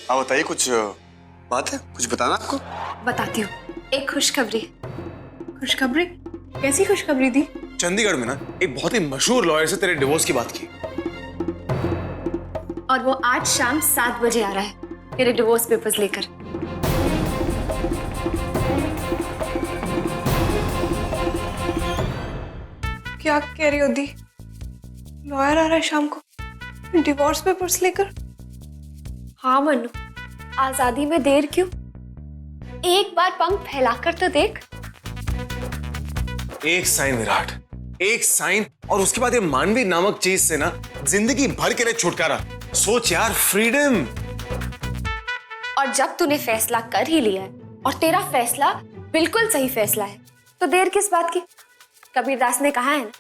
आप बताइए, कुछ बात है, कुछ बताना आपको? बताती हूँ, एक खुशखबरी। खुशखबरी? कैसी खुशखबरी दी? चंडीगढ़ में ना एक बहुत ही मशहूर लॉयर से तेरे डिवोर्स की बात की, और वो आज शाम 7 बजे आ रहा है मेरे डिवोर्स पेपर्स लेकर। क्या कह रही हो दी? लॉयर आ रहा है शाम को डिवोर्स पेपर्स लेकर? हाँ मनु, आजादी में देर क्यों? एक बार पंख फैलाकर तो देख। एक साइन विराट, एक साइन, और उसके बाद ये मानवी नामक चीज से ना जिंदगी भर के लिए छुटकारा। सोच यार, फ्रीडम। और जब तूने फैसला कर ही लिया है और तेरा फैसला बिल्कुल सही फैसला है, तो देर किस बात की? कबीरदास ने कहा है ना,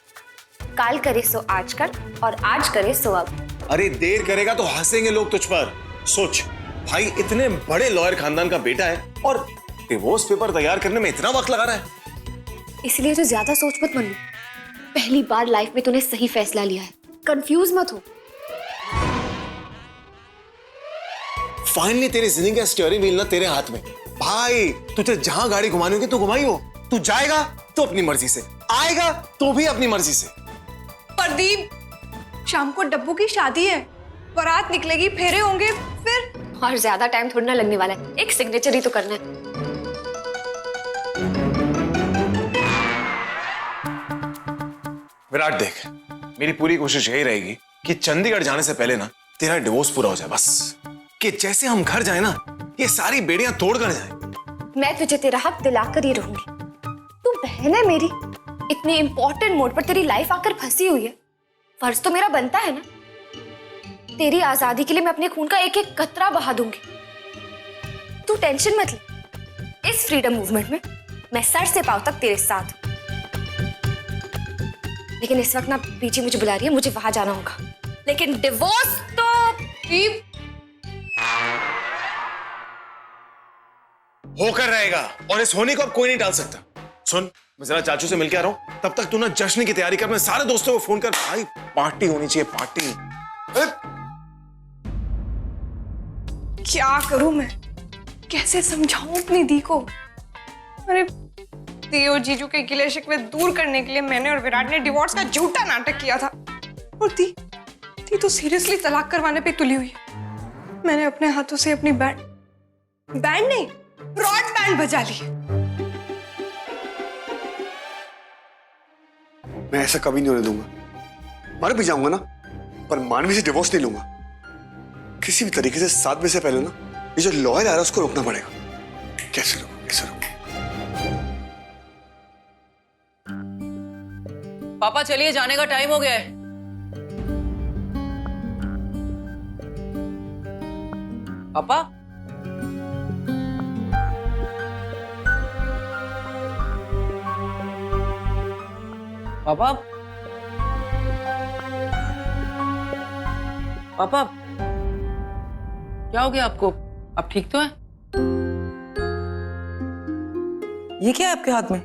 काल करे सो आज कर और आज करे सो अब। अरे देर करेगा तो हंसेंगे लोग तुझ पर। सोच भाई, इतने बड़े लॉयर खानदान का बेटा है और डिवोर्स पेपर तैयार करने में इतना वक्त लगा रहा है। इसलिए तो ज्यादा सोच मत मनु, पहली बार लाइफ में तूने सही फैसला लिया है, कंफ्यूज मत हो। फाइनली तेरी जिंदगी का स्टीयरिंग व्हील ना तेरे हाथ में। भाई तुझे जहां गाड़ी घुमानी होगी तू घुमाई हो। तू जाएगा तो अपनी मर्जी से, आएगा तो भी अपनी मर्जी से। प्रदीप, शाम को डब्बू की शादी है, बारात निकलेगी, फेरे होंगे, फिर और ज्यादा टाइम थोड़ा ना लगने वाला है, एक सिग्नेचर ही तो करना है। विराट देख, मेरी पूरी कोशिश यही रहेगी कि चंडीगढ़ जाने से पहले ना तेरा डिवोर्स पूरा हो जाए, बस। कि जैसे हम घर जाए ना, ये सारी बेड़ियां तोड़ कर जाए। मैं तुझे तेरा हक दिलाकर ही रहूंगी। तू बहन है मेरी, इतने इंपॉर्टेंट मोड पर तेरी लाइफ आकर फंसी हुई है, फर्ज तो मेरा बनता है ना। तेरी आजादी के लिए मैं अपने खून का एक एक कतरा बहा दूंगी। तू टेंशन मत ले, इस फ्रीडम मूवमेंट में मैं सर से पांव तक तेरे साथ। लेकिन इस वक्त ना पीछे मुझे बुला रही है, मुझे वहां जाना होगा। लेकिन डिवोर्स तो होकर रहेगा, और इस होने को अब कोई नहीं टाल सकता। सुन, मैं जरा चाचू से मिलके आ रहा हूं, तब तक तू ना जश्न की तैयारी कर। मैं सारे दोस्तों को फोन कर, भाई पार्टी होनी चाहिए, पार्टी। क्या करूं मैं? कैसे समझाऊं अपनी दी को? अरे दी और जीजू के गिले शिकवे दूर करने के लिए मैंने और विराट ने डिवोर्स का झूठा नाटक किया था, और दी तो सीरियसली तलाक करवाने पे तुली हुई है। मैंने अपने हाथों से अपनी बैंड नहीं, रॉड बैंड बजा ली। मैं ऐसा कभी नहीं होने दूंगा। मर भी जाऊंगा ना, पर मानवी से डिवोर्स नहीं लूंगा। किसी भी तरीके से 7 बजे से पहले ना ये जो लॉयर आ रहा है उसको रोकना पड़ेगा। कैसे रोकूं, कैसे रोकूं? पापा चलिए, जाने का टाइम हो गया है। पापा, पापा, पापा, क्या हो गया आपको? आप ठीक तो हैं? ये क्या है आपके हाथ में?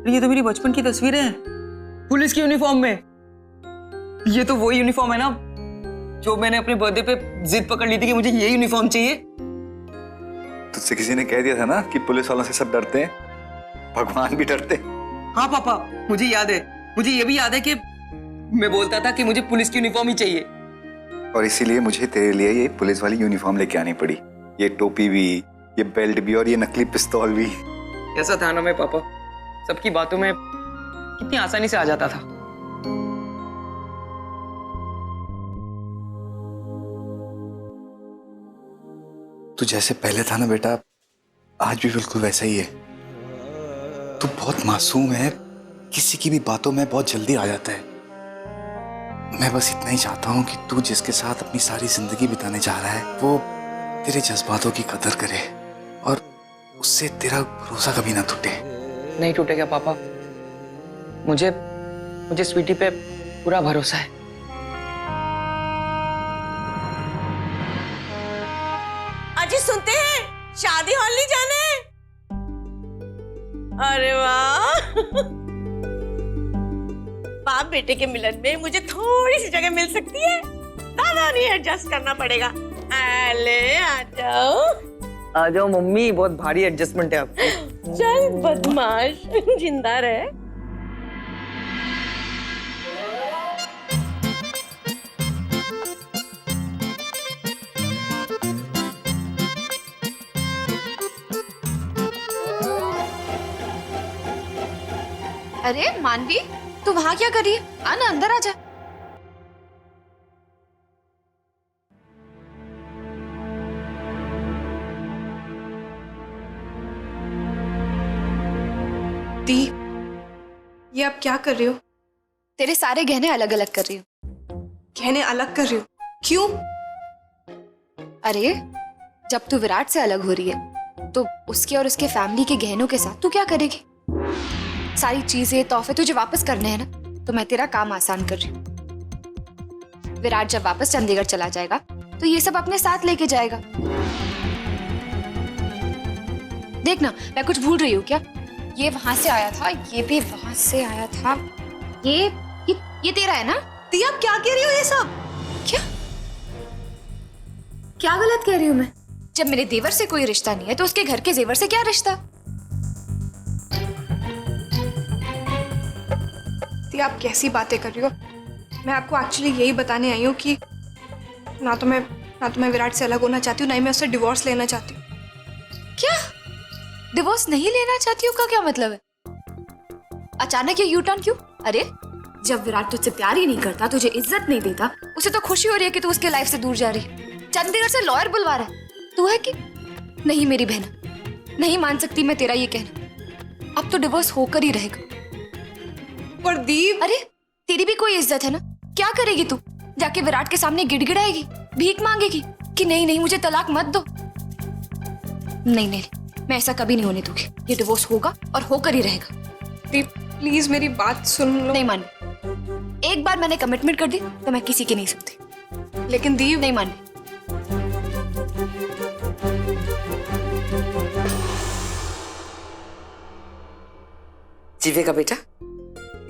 ये तो मेरी बचपन की तस्वीरें हैं, पुलिस की यूनिफॉर्म में। ये तो वही यूनिफॉर्म है ना जो मैंने अपने बर्थडे पे जिद पकड़ ली थी कि मुझे ये यूनिफॉर्म चाहिए। तुझसे किसी ने कह दिया था ना कि पुलिस वालों से सब डरते हैं, भगवान भी डरते। हाँ पापा, मुझे याद है। मुझे ये भी याद है कि मैं बोलता था कि मुझे पुलिस की यूनिफॉर्म ही चाहिए, और इसीलिए मुझे तेरे लिए ये पुलिस वाली यूनिफॉर्म लेके आनी पड़ी। ये टोपी भी, ये बेल्ट भी, और ये नकली पिस्तौल भी। ऐसा था ना मैं पापा, सबकी बातों में कितनी आसानी से आ जाता था। तू जैसे पहले था ना बेटा, आज भी बिल्कुल वैसा ही है। तू बहुत मासूम है, किसी की भी बातों में बहुत जल्दी आ जाता है। मैं बस इतना ही चाहता हूँ कि तू जिसके साथ अपनी सारी जिंदगी बिताने जा रहा है वो तेरे जज्बातों की कदर करे और उससे तेरा भरोसा कभी ना टूटे। नहीं टूटेगा पापा, मुझे स्वीटी पे पूरा भरोसा है। अजी सुनते हैं, शादी हॉल नहीं जाना है? अरे वाह, बाप बेटे के मिलन में मुझे थोड़ी सी जगह मिल सकती है? दादा नहीं एडजस्ट करना पड़ेगा। अले आ जाओ। आ जाओ मम्मी, बहुत भारी एडजस्टमेंट है आपकी। चल बदमाश, जिंदा रहे। अरे मानवी, तू वहां क्या कर रही है? आना अंदर आ जा। दी, ये आप क्या कर रही हो? तेरे सारे गहने अलग अलग कर रही हूँ। गहने अलग कर रही हो? क्यों? अरे जब तू विराट से अलग हो रही है तो उसके और उसके फैमिली के गहनों के साथ तू क्या करेगी? सारी चीजें तोहफे तुझे वापस करने हैं ना, तो मैं तेरा काम आसान कर रही हूँ। विराट जब वापस चंडीगढ़ चला जाएगा तो ये सब अपने साथ लेके जाएगा। देखना, मैं कुछ भूल रही हूँ क्या? ये वहां से आया था, ये भी वहां से आया था। ये तेरा है ना? दी, आप क्या कह रही हो ये सब? क्या गलत कह रही हूँ मैं? जब मेरे देवर से कोई रिश्ता नहीं है तो उसके घर के जेवर से क्या रिश्ता? दी, आप कैसी बातें कर रही हो? मैं आपको एक्चुअली यही बताने आई हूँ कि ना तो मैं विराट से अलग होना चाहती हूँ, ना ही मैं उससे डिवोर्स लेना चाहती हूँ। क्या? डिवोर्स नहीं लेना चाहती हूँ का क्या मतलब है? अचानक ये यू टर्न क्यों? अरे जब विराट तुझसे प्यार ही नहीं करता, तुझे इज्जत नहीं देता, उसे तो खुशी हो रही है कि तू उसके लाइफ से दूर जा रही है। चंडीगढ़ से लॉयर बुलवा रहा है, तू है कि नहीं? मेरी बहन, नहीं मान सकती मैं तेरा ये कहना। अब तो डिवोर्स होकर ही रहेगा। पर दी, अरे तेरी भी कोई इज्जत है ना? क्या करेगी तू? जाके विराट के सामने गिड़गिड़ाएगी, भीख मांगेगी कि नहीं नहीं मुझे तलाक मत दो? नहीं नहीं, मैं ऐसा कभी नहीं होने दूंगी। ये डिवोर्स होगा और होकर ही रहेगा। दी प्लीज मेरी बात सुन लो। नहीं मान, एक बार मैंने कमिटमेंट कर दी तो मैं किसी की नहीं सुनती। लेकिन दी, नहीं मान। जीवे का बेटा,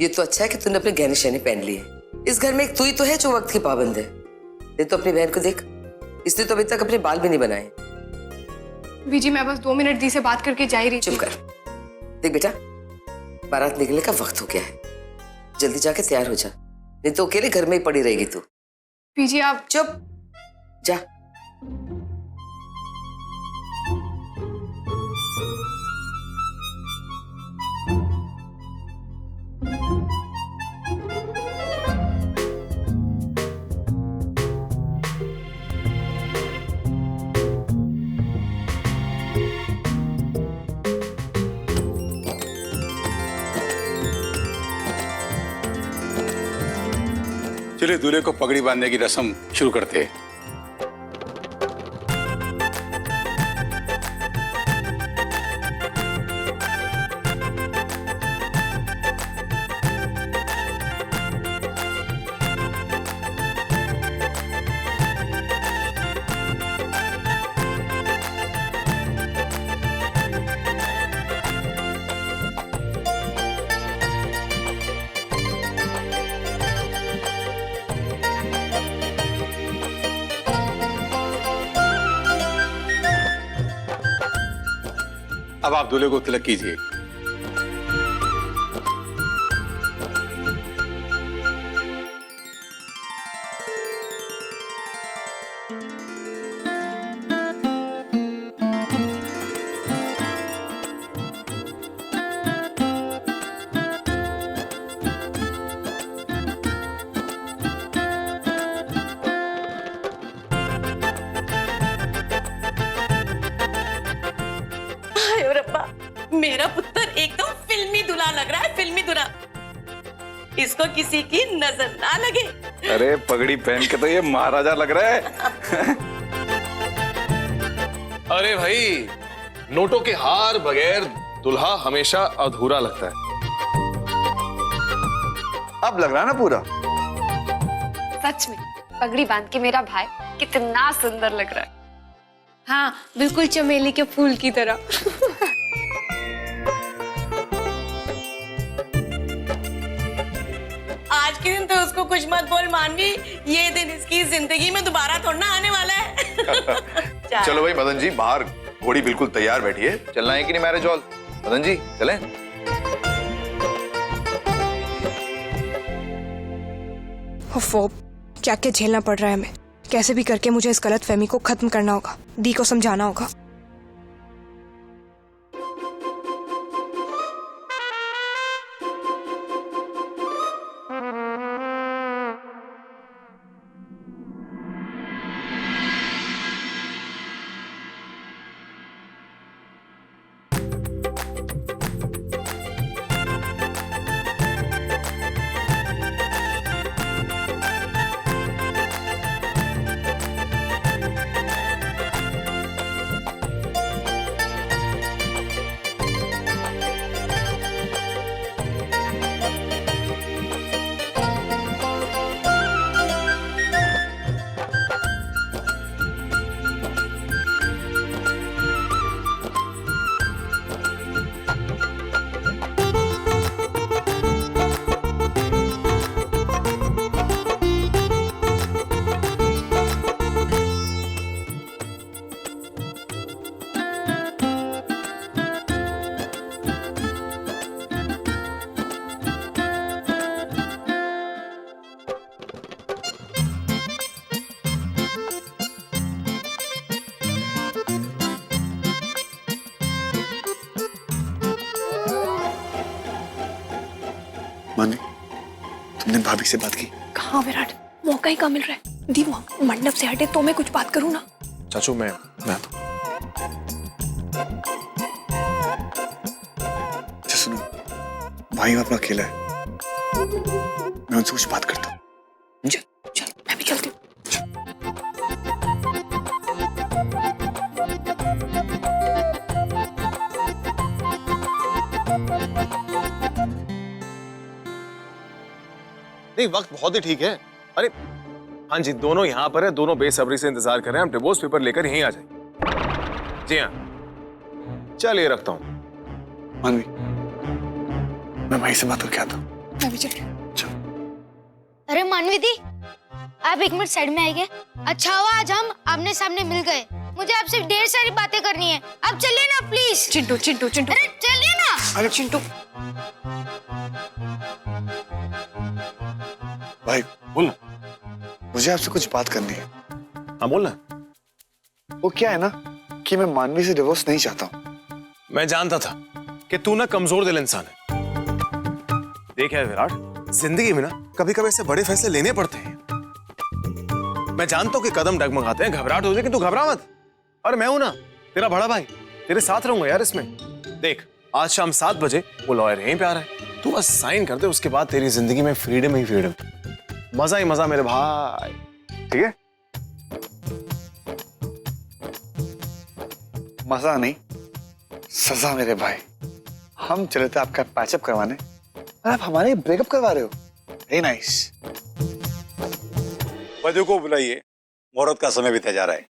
ये तो अच्छा है कि तूने अपने गहने शहने पहन लिए। इस घर में एक तू ही तो है जो वक्त की पाबंद है। ये तो अपनी बहन को देख, इसने तो अभी तक अपने बाल भी नहीं बनाए। बीजी मैं बस 2 मिनट दी से बात करके जा ही रही थी। चुप कर। देख बेटा, बारात निकलने का वक्त हो गया है, जल्दी जाके तैयार हो जा, नहीं तो अकेले घर में ही पड़ी रहेगी तू। बीजी आप चुप जा। चलिए दूल्हे को पगड़ी बांधने की रस्म शुरू करते हैं। अब आप दूल्हे को तिलक कीजिए। हाय रब्बा, मेरा पुत्र एकदम फिल्मी दूल्हा लग रहा है, फिल्मी दूल्हा। इसको किसी की नजर ना लगे। अरे पगड़ी पहन के तो ये महाराजा लग रहा है। अरे भाई, नोटों के हार बगैर दुल्हा हमेशा अधूरा लगता है। अब लग रहा है ना पूरा? सच में पगड़ी बांध के मेरा भाई कितना सुंदर लग रहा है। हाँ, बिल्कुल चमेली के फूल की तरह। आज के दिन तो उसको कुछ मत बोल मानवी, ये दिन इसकी जिंदगी में दोबारा थोड़ा ना आने वाला है। चलो भाई मदन जी, बाहर घोड़ी बिल्कुल तैयार बैठी है, चलना है कि नहीं मैरिज हॉल? मदन जी चलें? ओफो, क्या क्या झेलना पड़ रहा है हमें। कैसे भी करके मुझे इस गलत फहमी को खत्म करना होगा, दी को समझाना होगा। मानवी, तुमने भाभी से बात की? कहाँ विराट, मौका ही कहाँ मिल रहा है। दी मंडप से हटे तो मैं कुछ बात करूँ ना। चाचू मैं आता हूं। अच्छा सुनो, भाई अपना अकेला है, मैं उनसे कुछ बात करता हूँ। चल मैं भी चलती हूँ। नहीं, वक्त बहुत ही ठीक है। अरे हाँ जी, दोनों यहाँ पर है, दोनों बेसब्री से इंतजार कर रहे हैं। हम डिवोर्स पेपर लेकर यहीं आ जाएंगे। जी हाँ, चलिए रखता हूँ। मानवी, मैं भाई से बात करके आता हूँ। मैं भी चल रही हूँ। अरे मानवी दी, आप एक मिनट साइड में आएंगे? अच्छा हुआ आज हम आमने सामने मिल गए, मुझे आपसे ढेर सारी बातें करनी है। आप चलिए ना प्लीज। चिंटू चिंटू चिंटू, अरे चलिए ना। अरे चिंटू भाई बोल। मुझे आपसे कुछ बात करनी है। हाँ बोलना। वो क्या है ना कि मैं मानवी से डिवोर्स नहीं चाहता हूँ। मैं जानता था कि तू ना कमजोर दिल इंसान है। देख यार विराट, जिंदगी में ना कभी कभी ऐसे बड़े फैसले लेने पड़ते हैं। मैं जानता हूं कि कदम डगमगाते हैं, घबराहट होती है, लेकिन तू घबरा मत। और मैं हूं ना तेरा बड़ा भाई, तेरे साथ रहूंगा यार इसमें। देख आज शाम 7 बजे वो लॉयर यहीं पे आ रहा है, तू बस साइन कर दे, उसके बाद तेरी जिंदगी में फ्रीडम ही फ्रीडम, मजा ही मजा मेरे भाई। ठीक है? मजा नहीं, सजा मेरे भाई। हम चले थे आपका पैचअप करवाने और आप हमारे ब्रेकअप करवा रहे हो। Very nice. वधू को बुलाइए, मुहूर्त का समय बीता जा रहा है।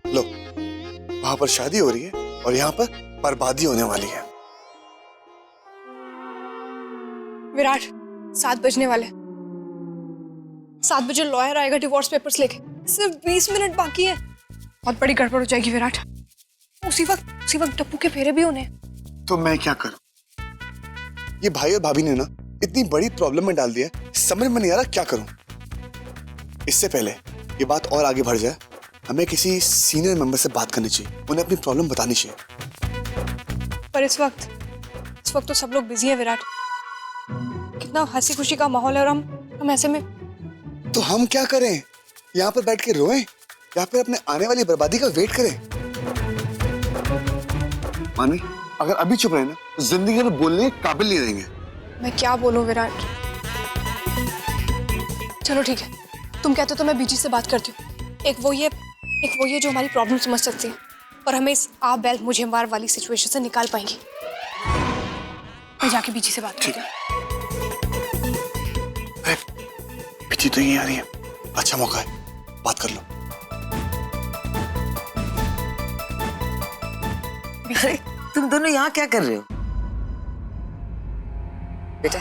लो, वहां पर शादी हो रही है और यहाँ पर बर्बादी होने वाली है। विराट, 7 बजने वाले। 7 बजे लॉयर आएगा डिवोर्स पेपर्स लेके। सिर्फ 20 मिनट बाकी है, बहुत बड़ी गड़बड़ हो जाएगी विराट। उसी वक्त टप्पू के फेरे भी होने। तो मैं क्या करूं? ये भाई और भाभी ने ना इतनी बड़ी प्रॉब्लम में डाल दिया है, समझ में नहीं आ रहा क्या करूं। इससे पहले ये बात और आगे बढ़ जाए, हमें किसी सीनियर मेंबर से बात करनी चाहिए, उन्हें अपनी प्रॉब्लम बतानी चाहिए। पर इस वक्त तो सब लोग बिजी हैं विराट। कितना हंसी खुशी का माहौल है और हम ऐसे में। तो हम क्या करें? यहाँ पर बैठ के रोएं या फिर अपने आने वाली बर्बादी का वेट करें? मानवी, अगर अभी चुप रहे ना तो जिंदगी में बोलने के काबिल नहीं रहेंगे। मैं क्या बोलूं विराट। चलो ठीक है, तुम कहते हो तो मैं बीजी से बात करती हूँ। एक वो ये एक वो ये जो हमारी प्रॉब्लम समझ सकती है और हमें इस आप बैल मुझे मार वाली सिचुएशन से निकाल पाएंगी। मैं जाके बीची से बात करती हूँ। बिची तो यहीं आ रही है, अच्छा मौका है, बात कर लो। अरे तुम दोनों यहाँ क्या कर रहे हो? बेटा,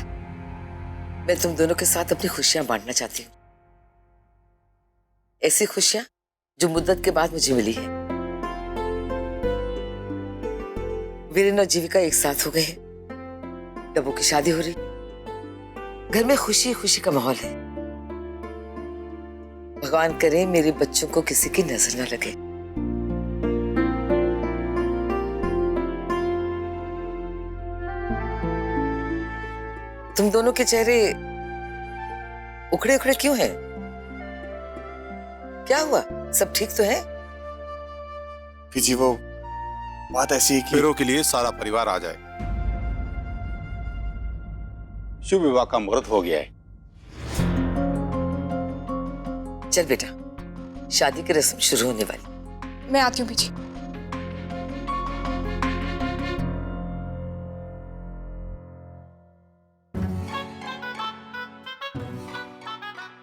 मैं तुम दोनों के साथ अपनी खुशियां बांटना चाहती हूँ। ऐसी खुशियां जो मुद्दत के बाद मुझे मिली है। वीरेन और जीविका एक साथ हो गए हैं, डब्बू की शादी हो रही, घर में खुशी खुशी का माहौल है। भगवान करे मेरे बच्चों को किसी की नजर न लगे। तुम दोनों के चेहरे उखड़े उखड़े क्यों हैं? क्या हुआ? सब ठीक तो है? जी वो बात ऐसी है कि वीरों के लिए सारा परिवार आ जाए। शुभ विवाह का मुहूर्त हो गया है। चल बेटा, शादी की रस्म शुरू होने वाली। मैं आती हूँ बीची।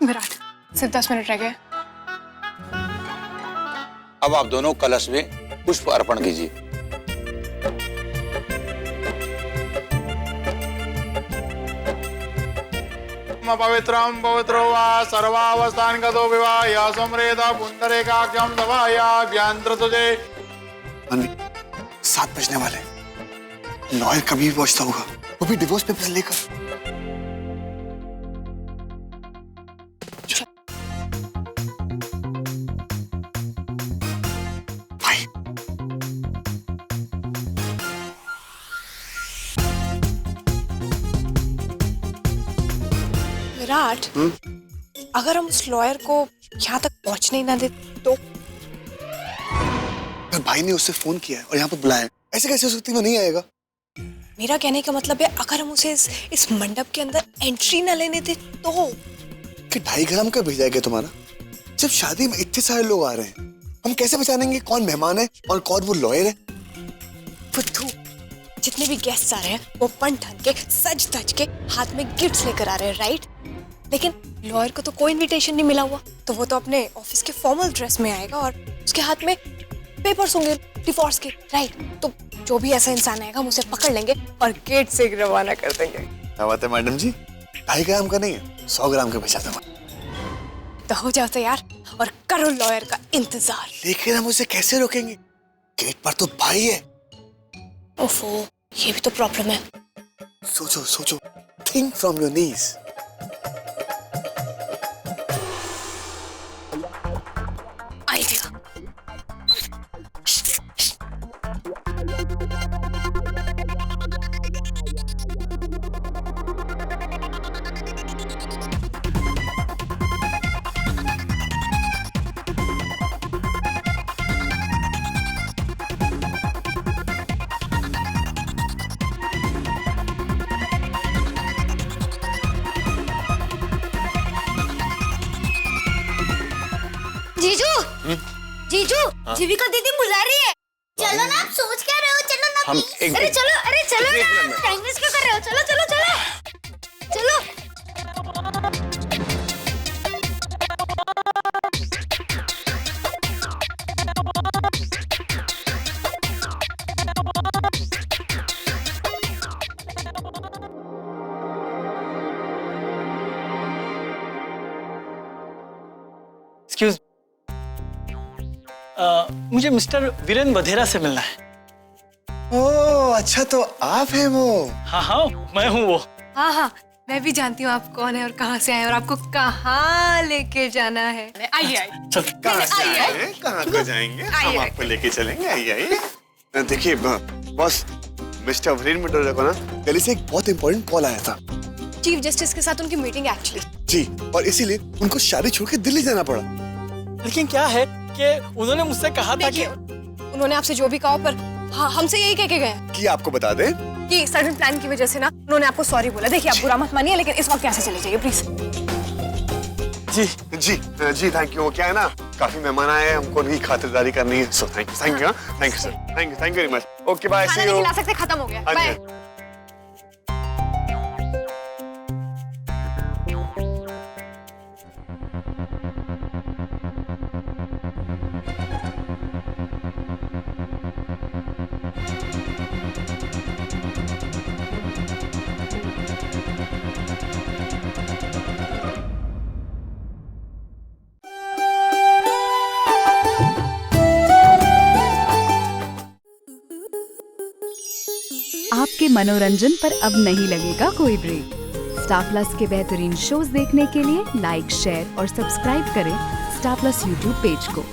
विराट, सिर्फ 10 मिनट रह गए। अब आप दोनों कलश में पुष्प अर्पण कीजिए। पवित्रम पवित्रो वा सर्वावस्थान गतो विवाह समरेता पुंडरीकाक्षं सभायाभ्यंतर तुझे। 7 बजने वाले, लॉयर कभी भी पहुंचता होगा, वो भी डिवोर्स पेपर्स लेकर। भाई विराट, अगर हम उस लॉयर को यहाँ तक पहुँचने ही ना दे तो? अगर भाई ने उससे फोन किया है और यहाँ पर बुलाया है, ऐसे कैसे हो सकती है वो नहीं आएगा? मेरा कहने का मतलब है अगर हम उसे इस मंडप के अंदर एंट्री ना लेने दे तो? कि 2.5 ग्राम का भेजा गया तुम्हारा? जब शादी में इतने सारे लोग आ रहे हैं, हम कैसे पहचानेंगे कौन मेहमान है और कौन वो लॉयर है? बुद्धू, जितने भी गेस्ट आ रहे हैं वो पन ठन के सज धज के हाथ में गिफ्ट्स लेकर आ रहे हैं, राइट? लेकिन लॉयर को तो कोई इनविटेशन नहीं मिला हुआ, तो वो तो अपने ऑफिस के फॉर्मल ड्रेस में आएगा और उसके हाथ में पेपर्स होंगे डिवोर्स के, राइट? तो जो भी ऐसा इंसान आएगा हम उसे पकड़ लेंगे और गेट से रवाना कर देंगे। क्या बात है मैडम जी, 2.5 ग्राम का नहीं है, 100 ग्राम का भेजा था। तो हो जाओ तैयार और करो लॉयर का इंतजार। लेकिन हम उसे कैसे रोकेंगे? गेट पर तो भाई है। ओफो, ये भी तो प्रॉब्लम है। सोचो सोचो, think from your knees. Idea. जीजू, जीजू, जीविका दीदी बुला रही है। चलो ना, आप सोच क्या रहे हो? चलो ना हम please। अरे चलो ना, टाइम वेस्ट क्यों कर रहे हो? चलो चलो चलो चलो। एक्सक्यूज, मुझे मिस्टर वीरेन वधेरा से मिलना है। ओह अच्छा, तो आप हैं वो? हाँ हाँ, मैं हूँ वो। हाँ हाँ, मैं भी जानती हूँ आप कौन है और कहाँ से आए और आपको कहाँ लेके जाना है। आइए आइए। चल। कहाँ से आए हैं? कहाँ को जाएंगे? हम आपको लेके चलेंगे। आइए आइए। देखिए बॉस, मिस्टर वीरेन वधेरा को ना दिल्ली से एक बहुत इंपॉर्टेंट कॉल आया था। चीफ जस्टिस के साथ उनकी मीटिंग एक्चुअली। जी, और इसीलिए उनको शादी छोड़ के दिल्ली जाना पड़ा। लेकिन क्या है कि उन्होंने मुझसे कहा था कि उन्होंने आपसे जो भी कहा पर हाँ, हमसे यही कह के गए कि आपको बता दें कि सर्टन प्लान की वजह से ना उन्होंने आपको सॉरी बोला। देखिए, आप बुरा मत मानिए, लेकिन इस वक्त यहाँ से चले जाइए प्लीज। जी जी जी थैंक यू। वो क्या है ना, काफी मेहमान आए हैं, हमको उनकी खातिरदारी करनी है। So thank you sir, thank you very much. Okay bye, see खाना यू। नहीं खिला सकते, खत्म हो गया, हाँ बाय। जी। आपके मनोरंजन पर अब नहीं लगेगा कोई ब्रेक। स्टार प्लस के बेहतरीन शोज देखने के लिए लाइक, शेयर और सब्सक्राइब करें स्टार प्लस यूट्यूब पेज को।